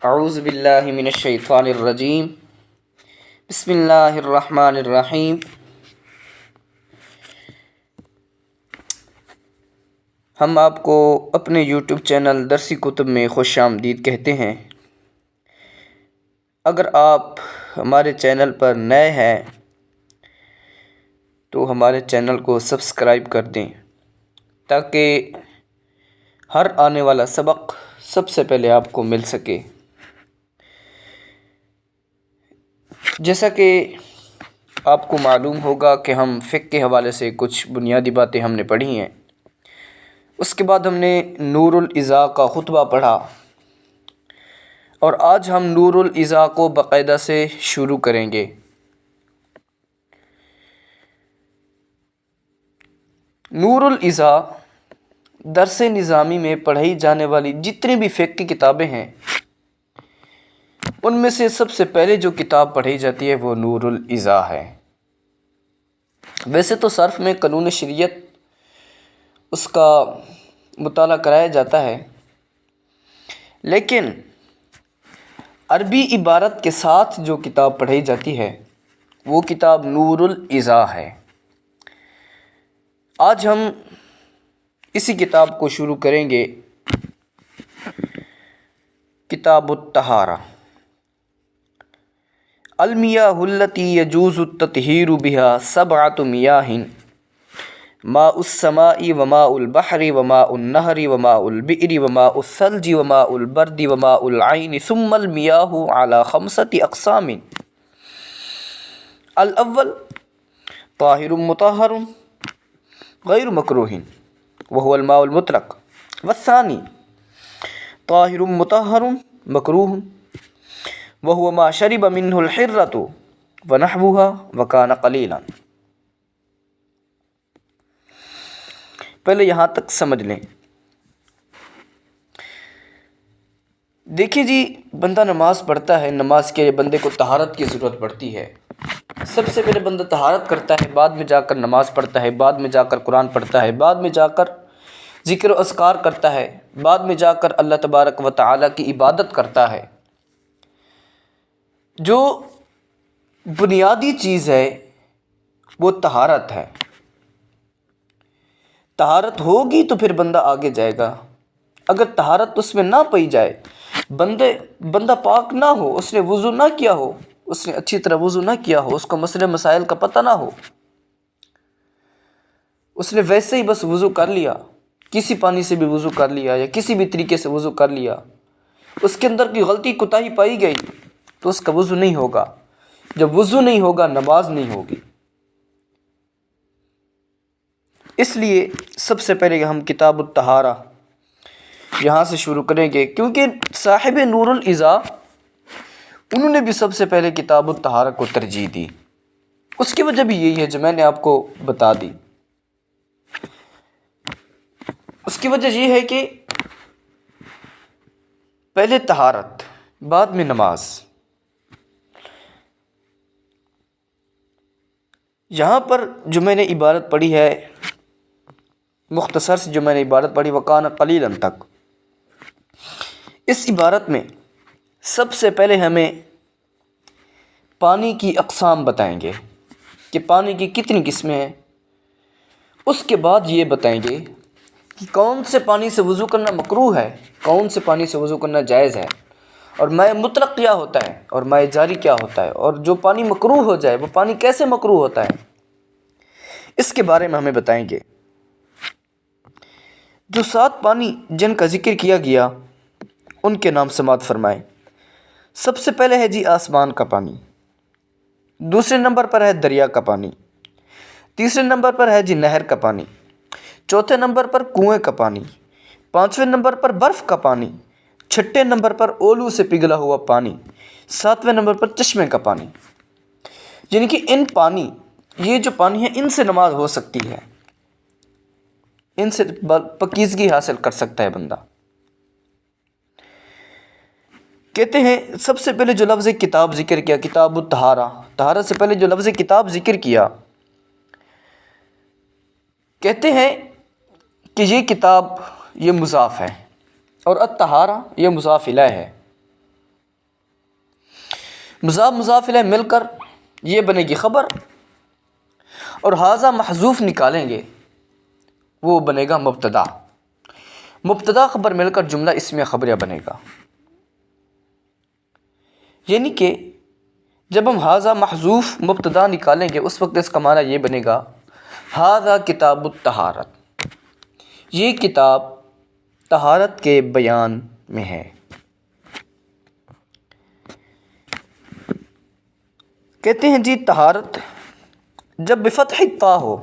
اعوذ باللہ من الشیطان الرجیم بسم اللہ الرحمن الرحیم۔ ہم آپ کو اپنے یوٹیوب چینل درسی کتب میں خوش آمدید کہتے ہیں۔ اگر آپ ہمارے چینل پر نئے ہیں تو ہمارے چینل کو سبسکرائب کر دیں تاکہ ہر آنے والا سبق سب سے پہلے آپ کو مل سکے۔ جیسا کہ آپ کو معلوم ہوگا کہ ہم فقہ کے حوالے سے کچھ بنیادی باتیں ہم نے پڑھی ہیں، اس کے بعد ہم نے نور الاضاء کا خطبہ پڑھا، اور آج ہم نور الاضاء کو باقاعدہ سے شروع کریں گے۔ نور الاضاء درس نظامی میں پڑھائی جانے والی جتنی بھی فقہ کی کتابیں ہیں ان میں سے سب سے پہلے جو کتاب پڑھی جاتی ہے وہ نور الاضاء ہے۔ ویسے تو صرف میں قانون شریعت اس کا مطالعہ کرایا جاتا ہے، لیکن عربی عبارت کے ساتھ جو کتاب پڑھی جاتی ہے وہ کتاب نور الاضاء ہے۔ آج ہم اسی کتاب کو شروع کریں گے۔ کتاب الطہارہ۔ المیاہ التی یجوز التطہیر بها سبعۃ میاہ، ماء السماء وماء البحر وماء النہر وماء البئر وماء الثلج وماء البرد وماء العین ثم المیاہ علی خمسۃ اقسام۔ الاول طاہر مطہر غیر مکروہ وهو الماء المطلق، والثانی طاہر مطہر مکروہ وهو ما شرب منه الحرۃ ونحوها وکان قلیلا۔ پہلے یہاں تک سمجھ لیں۔ دیکھیے جی، بندہ نماز پڑھتا ہے، نماز کے لیے بندے کو طہارت کی ضرورت پڑتی ہے۔ سب سے پہلے بندہ طہارت کرتا ہے، بعد میں جا کر نماز پڑھتا ہے، بعد میں جا کر قرآن پڑھتا ہے، بعد میں جا کر ذکر و اذکار کرتا ہے، بعد میں جا کر اللہ تبارک و تعالیٰ کی عبادت کرتا ہے۔ جو بنیادی چیز ہے وہ طہارت ہے۔ طہارت ہوگی تو پھر بندہ آگے جائے گا۔ اگر طہارت اس میں نہ پائی جائے، بندہ پاک نہ ہو، اس نے وضو نہ کیا ہو، اس نے اچھی طرح وضو نہ کیا ہو، اس کو مسئلے مسائل کا پتہ نہ ہو، اس نے ویسے ہی بس وضو کر لیا، کسی پانی سے بھی وضو کر لیا یا کسی بھی طریقے سے وضو کر لیا، اس کے اندر کی غلطی کوتاہی پائی گئی تو اس کا وضو نہیں ہوگا۔ جب وضو نہیں ہوگا نماز نہیں ہوگی۔ اس لیے سب سے پہلے ہم کتاب الطہارہ یہاں سے شروع کریں گے، کیونکہ صاحب نور الاضاء انہوں نے بھی سب سے پہلے کتاب الطہارہ کو ترجیح دی۔ اس کی وجہ بھی یہی ہے جو میں نے آپ کو بتا دی۔ اس کی وجہ یہ ہے کہ پہلے طہارت بعد میں نماز۔ یہاں پر جو میں نے عبارت پڑھی ہے، مختصر سے جو میں نے عبارت پڑھی وکان قلیلا تک، اس عبارت میں سب سے پہلے ہمیں پانی کی اقسام بتائیں گے کہ پانی کی کتنی قسمیں ہیں۔ اس کے بعد یہ بتائیں گے کہ کون سے پانی سے وضو کرنا مکروہ ہے، کون سے پانی سے وضو کرنا جائز ہے، اور ماء مطلق کیا ہوتا ہے اور ماء جاری کیا ہوتا ہے، اور جو پانی مکروہ ہو جائے وہ پانی کیسے مکروہ ہوتا ہے، اس کے بارے میں ہمیں بتائیں گے۔ جو 7 پانی جن کا ذکر کیا گیا ان کے نام سماعت فرمائیں۔ سب سے پہلے ہے جی آسمان کا پانی، دوسرے نمبر پر ہے دریا کا پانی، تیسرے نمبر پر ہے جی نہر کا پانی، چوتھے نمبر پر کنویں کا پانی، پانچویں نمبر پر برف کا پانی، چھٹے نمبر پر اولو سے پگھلا ہوا پانی، ساتویں نمبر پر چشمے کا پانی۔ یعنی کہ یہ جو پانی ہے ان سے نماز ہو سکتی ہے، ان سے پاکیزگی حاصل کر سکتا ہے بندہ۔ کہتے ہیں سب سے پہلے جو لفظ کتاب ذکر کیا، کتاب الطہارہ، طہارت سے پہلے جو لفظ کتاب ذکر کیا، کہتے ہیں کہ یہ کتاب یہ مضاف ہے اور الطہارہ یہ مضاف الیہ ہے۔ مضاف مضاف الیہ مل کر یہ بنے گی خبر، اور ھذا محذوف نکالیں گے وہ بنے گا مبتدا، مبتدا خبر مل کر جملہ اسمیہ خبریہ بنے گا۔ یعنی کہ جب ہم ھذا محذوف مبتدا نکالیں گے اس وقت اس کا معنی یہ بنے گا ھذا کتاب الطہارت، یہ کتاب طہارت کے بیان میں ہے۔ کہتے ہیں جی طہارت جب بفتح الطاء ہو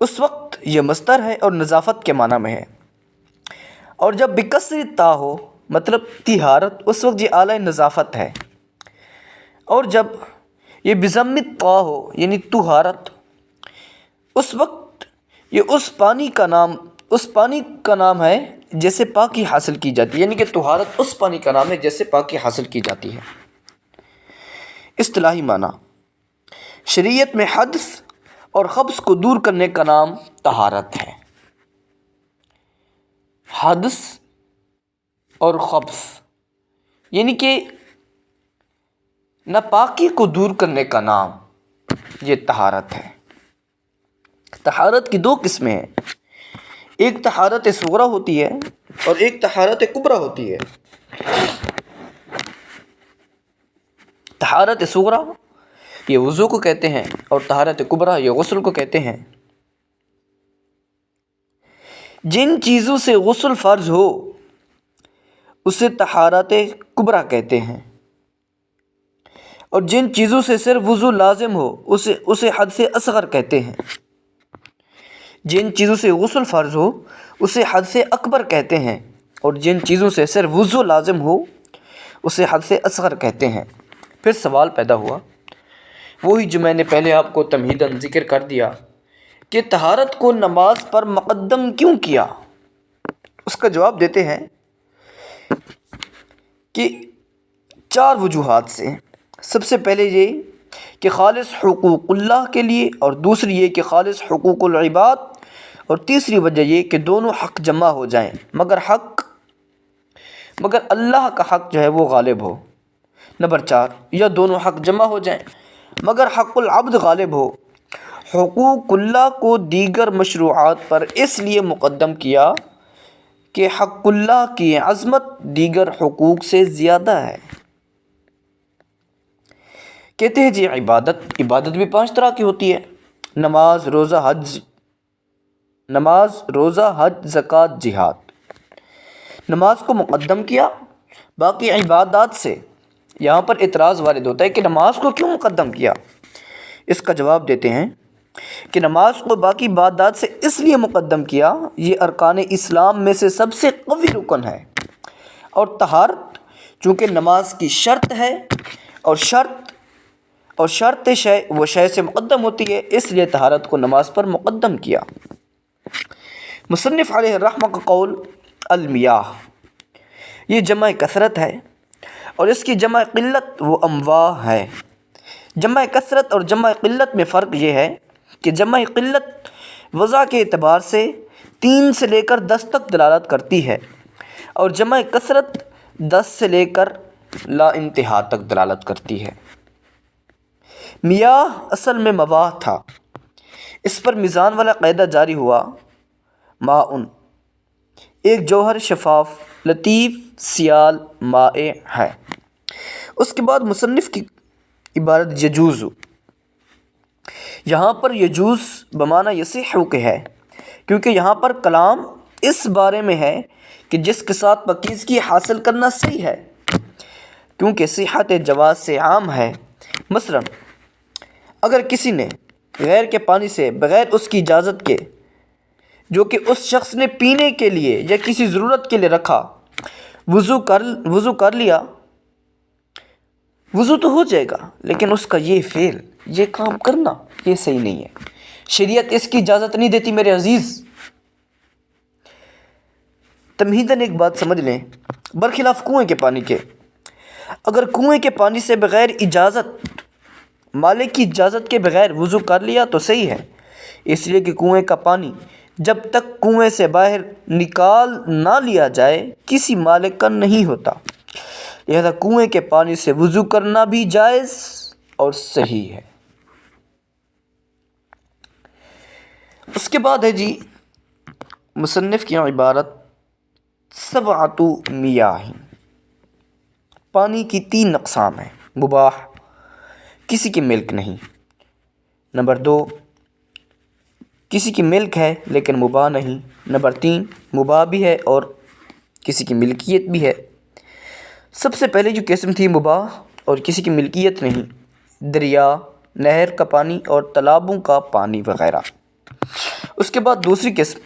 اس وقت یہ مصدر ہے اور نظافت کے معنی میں ہے، اور جب بکسر الطاء ہو مطلب طہارت اس وقت یہ اعلی نظافت ہے، اور جب یہ بضم الطاء ہو یعنی طہارت اس وقت یہ اس پانی کا نام ہے جیسے پاکی حاصل کی جاتی ہے، یعنی کہ طہارت اس پانی کا نام ہے جیسے پاکی حاصل کی جاتی ہے۔ اصطلاحی معنی شریعت میں حدث اور خبث کو دور کرنے کا نام طہارت ہے۔ حدث اور خبث یعنی کہ ناپاکی کو دور کرنے کا نام یہ طہارت ہے۔ طہارت کی دو قسمیں ہیں، ایک طہارت صغریٰ ہوتی ہے اور ایک طہارت کبریٰ ہوتی ہے۔ طہارت صغریٰ یہ وضو کو کہتے ہیں اور طہارت کبریٰ یہ غسل کو کہتے ہیں۔ جن چیزوں سے غسل فرض ہو اسے طہارت کبریٰ کہتے ہیں، اور جن چیزوں سے صرف وضو لازم ہو اسے حدث اصغر کہتے ہیں۔ جن چیزوں سے غسل فرض ہو اسے حدث اکبر کہتے ہیں، اور جن چیزوں سے صرف وضو لازم ہو اسے حدث اصغر کہتے ہیں۔ پھر سوال پیدا ہوا وہی جو میں نے پہلے آپ کو تمہیداً ذکر کر دیا کہ طہارت کو نماز پر مقدم کیوں کیا؟ اس کا جواب دیتے ہیں کہ 4 وجوہات سے۔ سب سے پہلے یہ کہ خالص حقوق اللہ کے لیے، اور دوسری یہ کہ خالص حقوق العباد، اور تیسری وجہ یہ کہ دونوں حق جمع ہو جائیں مگر اللہ کا حق جو ہے وہ غالب ہو۔ نمبر 4 یا دونوں حق جمع ہو جائیں مگر حق العبد غالب ہو۔ حقوق اللہ کو دیگر مشروعات پر اس لیے مقدم کیا کہ حق اللہ کی عظمت دیگر حقوق سے زیادہ ہے۔ کہتے ہیں جی عبادت بھی 5 طرح کی ہوتی ہے، نماز، روزہ، حج، زکوٰۃ، جہاد۔ نماز کو مقدم کیا باقی عبادات سے۔ یہاں پر اعتراض وارد ہوتا ہے کہ نماز کو کیوں مقدم کیا؟ اس کا جواب دیتے ہیں کہ نماز کو باقی عبادات سے اس لیے مقدم کیا، یہ ارکان اسلام میں سے سب سے قوی رکن ہے، اور طہارت چونکہ نماز کی شرط ہے اور شرط شے سے مقدم ہوتی ہے، اس لیے طہارت کو نماز پر مقدم کیا۔ مصنف علیہ الرحمہ کا قول المیاہ یہ جمع کثرت ہے، اور اس کی جمع قلت و امواہ ہے۔ جمع کثرت اور جمع قلت میں فرق یہ ہے کہ جمع قلت وضع کے اعتبار سے 3 سے لے کر 10 تک دلالت کرتی ہے، اور جمع کثرت 10 سے لے کر لا انتہا تک دلالت کرتی ہے۔ میاہ اصل میں مواہ تھا، اس پر میزان والا قاعدہ جاری ہوا ماؤن ایک جوہر شفاف لطیف سیال مائع ہے۔ اس کے بعد مصنف کی عبارت یجوز، یہاں پر یجوز بمعنی یصح کے ہے، کیونکہ یہاں پر کلام اس بارے میں ہے کہ جس کے ساتھ پاکیزگی حاصل کرنا صحیح ہے، کیونکہ صحت جواز سے عام ہے۔ مثلا اگر کسی نے غیر کے پانی سے بغیر اس کی اجازت کے جو کہ اس شخص نے پینے کے لیے یا کسی ضرورت کے لیے رکھا وضو کر لیا، وضو تو ہو جائے گا، لیکن اس کا یہ کام کرنا یہ صحیح نہیں ہے، شریعت اس کی اجازت نہیں دیتی۔ میرے عزیز تمہیداً ایک بات سمجھ لیں، برخلاف کنویں کے پانی کے، اگر کنویں کے پانی سے بغیر اجازت مالک کی اجازت کے بغیر وضو کر لیا تو صحیح ہے، اس لیے کہ کنویں کا پانی جب تک کنویں سے باہر نکال نہ لیا جائے کسی مالک کا نہیں ہوتا۔ لہذا کنویں کے پانی سے وضو کرنا بھی جائز اور صحیح ہے۔ اس کے بعد ہے جی مصنف کی عبارت سبعۃ میاہ، پانی کی 3 اقسام ہیں۔ مباح، کسی کی ملک نہیں۔ نمبر 2، کسی کی ملک ہے لیکن مباح نہیں۔ نمبر 3، مباح بھی ہے اور کسی کی ملکیت بھی ہے۔ سب سے پہلے جو قسم تھی مباح اور کسی کی ملکیت نہیں، دریا، نہر کا پانی اور تالابوں کا پانی وغیرہ۔ اس کے بعد دوسری قسم،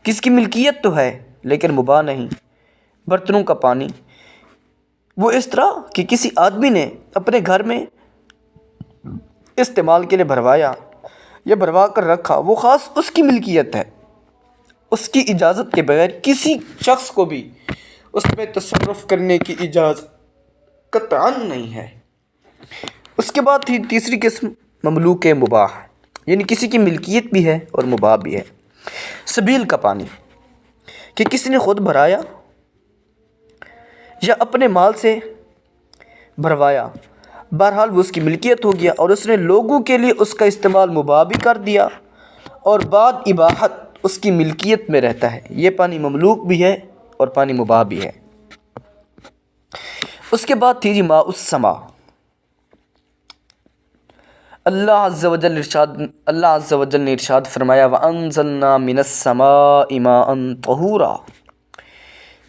کسی کی ملکیت تو ہے لیکن مباح نہیں، برتنوں کا پانی۔ وہ اس طرح کہ کسی آدمی نے اپنے گھر میں استعمال کے لیے بھروایا یا بھروا کر رکھا، وہ خاص اس کی ملکیت ہے، اس کی اجازت کے بغیر کسی شخص کو بھی اس میں تصرف کرنے کی اجازت قطعاً نہیں ہے۔ اس کے بعد تھی تیسری قسم مملوک مباح، یعنی کسی کی ملکیت بھی ہے اور مباح بھی ہے۔ سبیل کا پانی، کہ کسی نے خود بھرایا یا اپنے مال سے بھروایا، بہرحال وہ اس کی ملکیت ہو گیا اور اس نے لوگوں کے لیے اس کا استعمال مباح بھی کر دیا اور بعد اباحت اس کی ملکیت میں رہتا ہے۔ یہ پانی مملوک بھی ہے اور پانی مباح بھی ہے۔ اس کے بعد تھی جی ماء السماء۔ اللہ عز و جل نے ارشاد فرمایا وَأَنزَلْنَا مِنَ السَّمَاءِ مَاءً طَهُورًا،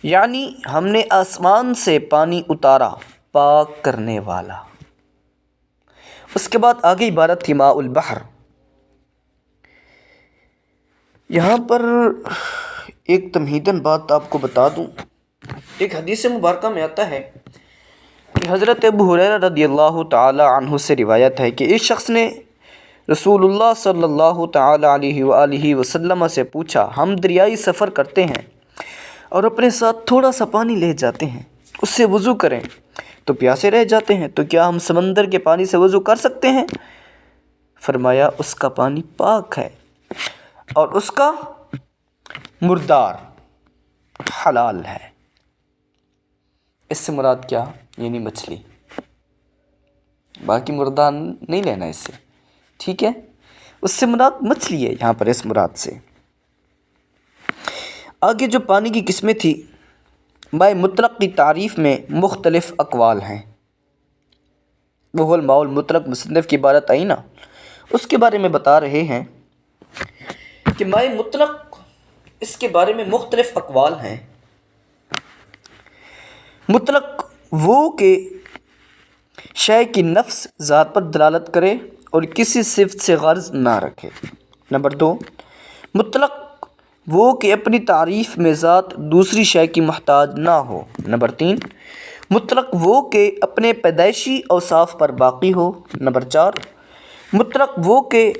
یعنی ہم نے آسمان سے پانی اتارا پاک کرنے والا۔ اس کے بعد آگے عبارت تھی ماء البحر۔ یہاں پر ایک تمہیداً بات آپ کو بتا دوں، ایک حدیث مبارکہ میں آتا ہے کہ حضرت ابو ہریرہ رضی اللہ تعالی عنہ سے روایت ہے کہ ایک شخص نے رسول اللہ صلی اللہ تعالی علیہ وآلہ وسلم سے پوچھا، ہم دریائی سفر کرتے ہیں اور اپنے ساتھ تھوڑا سا پانی لے جاتے ہیں، اس سے وضو کریں تو پیاسے رہ جاتے ہیں، تو کیا ہم سمندر کے پانی سے وضو کر سکتے ہیں؟ فرمایا اس کا پانی پاک ہے اور اس کا مردار حلال ہے۔ اس سے مراد کیا؟ یعنی مچھلی، باقی مردار نہیں لینا اس سے، ٹھیک ہے؟ اس سے مراد مچھلی ہے یہاں پر اس مراد سے۔ آگے جو پانی کی قسمیں تھی، ماء مطلق کی تعریف میں مختلف اقوال ہیں۔ وہ الماء المطلق مصنف کی عبارت آئی نا، اس کے بارے میں بتا رہے ہیں کہ ماء مطلق اس کے بارے میں مختلف اقوال ہیں۔ مطلق وہ کہ شے کی نفس ذات پر دلالت کرے اور کسی صفت سے غرض نہ رکھے۔ نمبر 2، مطلق وہ کہ اپنی تعریف میں ذات دوسری شے کی محتاج نہ ہو۔ نمبر 3، مطلق وہ کہ اپنے پیدائشی اوصاف پر باقی ہو۔ نمبر 4، مطلق وہ کہ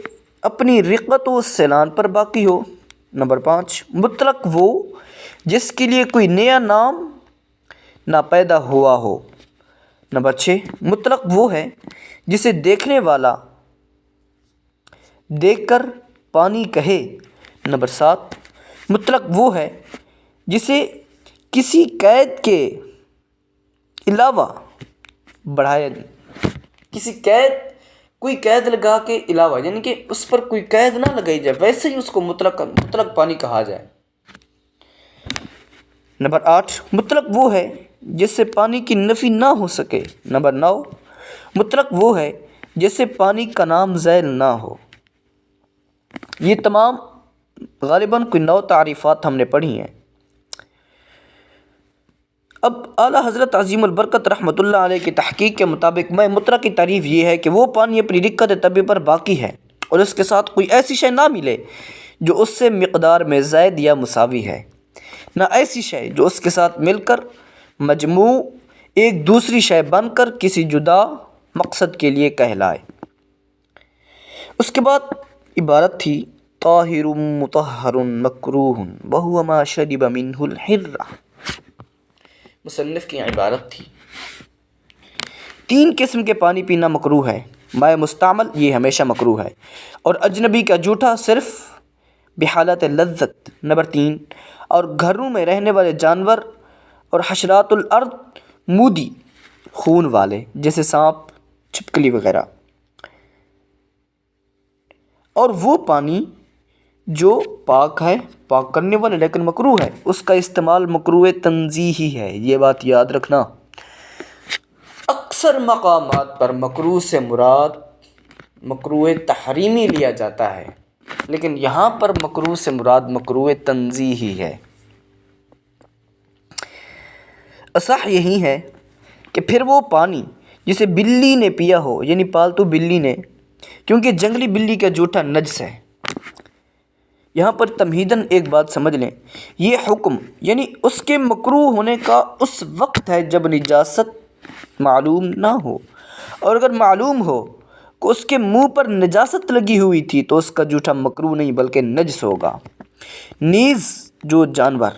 اپنی رقت و سیلان پر باقی ہو۔ نمبر 5، مطلق وہ جس کے لیے کوئی نیا نام نہ پیدا ہوا ہو۔ نمبر 6، مطلق وہ ہے جسے دیکھنے والا دیکھ کر پانی کہے۔ نمبر 7، مطلق وہ ہے جسے کسی قید کے علاوہ بڑھایا جائے، کوئی قید لگا کے علاوہ، یعنی کہ اس پر کوئی قید نہ لگائی جائے، ویسے ہی اس کو مطلق پانی کہا جائے۔ نمبر 8، مطلق وہ ہے جس سے پانی کی نفی نہ ہو سکے۔ نمبر 9، مطلق وہ ہے جس سے پانی کا نام ذیل نہ ہو۔ یہ تمام غالباً کوئی 9 تعریفات ہم نے پڑھی ہیں۔ اب اعلیٰ حضرت عظیم البرکت رحمۃ اللہ علیہ کی تحقیق کے مطابق ماء مطلق کی تعریف یہ ہے کہ وہ پانی اپنی رقت طبع پر باقی ہے اور اس کے ساتھ کوئی ایسی شے نہ ملے جو اس سے مقدار میں زائد یا مساوی ہے، نہ ایسی شے جو اس کے ساتھ مل کر مجموع ایک دوسری شے بن کر کسی جدا مقصد کے لیے کہلائے۔ اس کے بعد عبارت تھی طاہر مطہر مکروہ وہو ما شرب منہ الحرہ۔ مصنف کی عبارت تھی 3 قسم کے پانی پینا مکروہ ہے۔ ماء مستعمل، یہ ہمیشہ مکروہ ہے، اور اجنبی کا جھوٹا صرف بحالت لذت۔ نمبر 3، اور گھروں میں رہنے والے جانور اور حشرات الارض مودی خون والے جیسے سانپ چھپکلی وغیرہ، اور وہ پانی جو پاک ہے، پاک کرنے والا لیکن مکروہ ہے، اس کا استعمال مکروہ تنزیہی ہے، یہ بات یاد رکھنا۔ اکثر مقامات پر مکروہ سے مراد مکروہ تحریمی لیا جاتا ہے، لیکن یہاں پر مکروہ سے مراد مکروہ تنزیہی ہے۔ اصح یہی ہے کہ پھر وہ پانی جسے بلی نے پیا ہو، یعنی پالتو بلی نے، کیونکہ جنگلی بلی کا جوٹا نجس ہے۔ یہاں پر تمہیداً ایک بات سمجھ لیں، یہ حکم یعنی اس کے مکروہ ہونے کا اس وقت ہے جب نجاست معلوم نہ ہو، اور اگر معلوم ہو کہ اس کے منہ پر نجاست لگی ہوئی تھی تو اس کا جوٹا مکروہ نہیں بلکہ نجس ہوگا۔ نیز جو جانور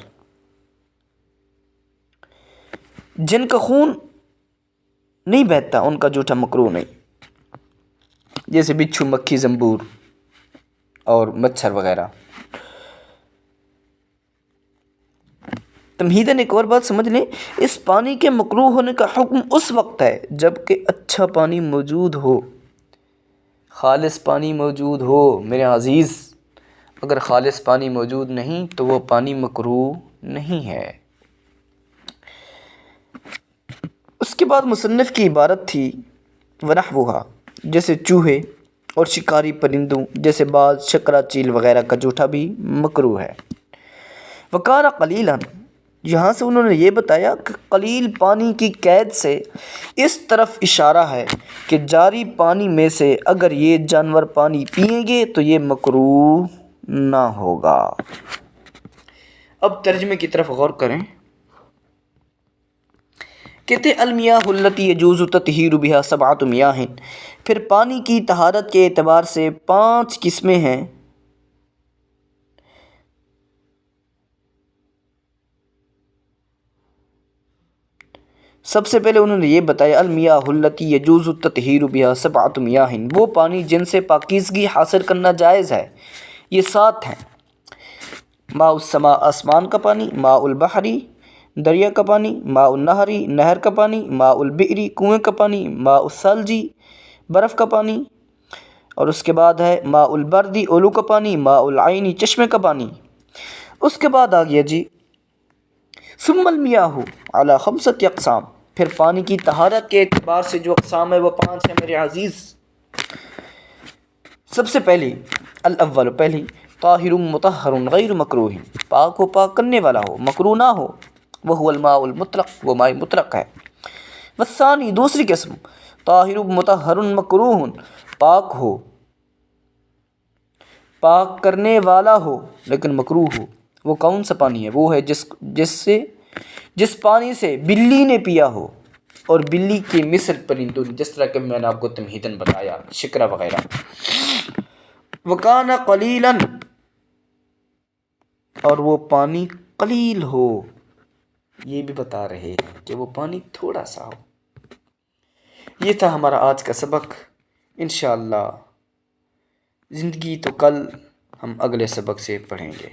جن کا خون نہیں بہتا ان کا جوٹا مکروہ نہیں، جیسے بچھو، مکھی، زنبور اور مچھر وغیرہ۔ تمہیداً ایک اور بات سمجھ لیں، اس پانی کے مکروہ ہونے کا حکم اس وقت ہے جب کہ اچھا پانی موجود ہو، خالص پانی موجود ہو میرے عزیز۔ اگر خالص پانی موجود نہیں تو وہ پانی مکروہ نہیں ہے۔ اس کے بعد مصنف کی عبارت تھی وَنَحْوُهَا، جیسے چوہے اور شکاری پرندوں جیسے باز، شکرا، چیل وغیرہ کا جوٹا بھی مکروہ ہے۔ وَكَانَ قَلِيلًا، یہاں سے انہوں نے یہ بتایا کہ قلیل پانی کی قید سے اس طرف اشارہ ہے کہ جاری پانی میں سے اگر یہ جانور پانی پئیں گے تو یہ مکروہ نہ ہوگا۔ اب ترجمے کی طرف غور کریں۔ کہتے المیاہ التی یجوز تطہیر بہا سبعۃ میاہ، پھر پانی کی طہارت کے اعتبار سے 5 قسمیں ہیں۔ سب سے پہلے انہوں نے یہ بتایا المیاہ التی یجوز التطہیر بہا سبعۃ میاہ، وہ پانی جن سے پاکیزگی حاصل کرنا جائز ہے، یہ 7 ہیں۔ ماء السماء، آسمان کا پانی، ماء البحری، دریا کا پانی، ماء النہری، نہر کا پانی، ماء البئری، کنویں کا پانی، ماء الثلجی، برف کا پانی، اور اس کے بعد ہے ماء البردی، اولو کا پانی، ماء العینی، چشمے کا پانی۔ اس کے بعد آ گیا جی ثم المیاہ علی 5 اقسام، پھر پانی کی طہارت کے اعتبار سے جو اقسام ہے وہ 5 ہیں میرے عزیز۔ سب سے پہلی الاول، پہلی طاہر مطہر غیر مکروہ، پاک و پاک کرنے والا ہو، مکروہ نہ ہو، وہو الماء المطلق، وہ ماء مطلق ہے۔ والثانی، دوسری قسم طاہر مطہر مکروہ، پاک ہو، پاک کرنے والا ہو لیکن مکروہ ہو۔ وہ کون سا پانی ہے؟ وہ ہے جس پانی سے بلی نے پیا ہو، اور بلی کی مثل پرندوں، جس طرح کہ میں نے آپ کو تمہیداً بتایا، شکرا وغیرہ۔ وَكَانَ قَلِيلًا، اور وہ پانی قلیل ہو، یہ بھی بتا رہے ہیں کہ وہ پانی تھوڑا سا ہو۔ یہ تھا ہمارا آج کا سبق۔ انشاءاللہ زندگی تو کل ہم اگلے سبق سے پڑھیں گے۔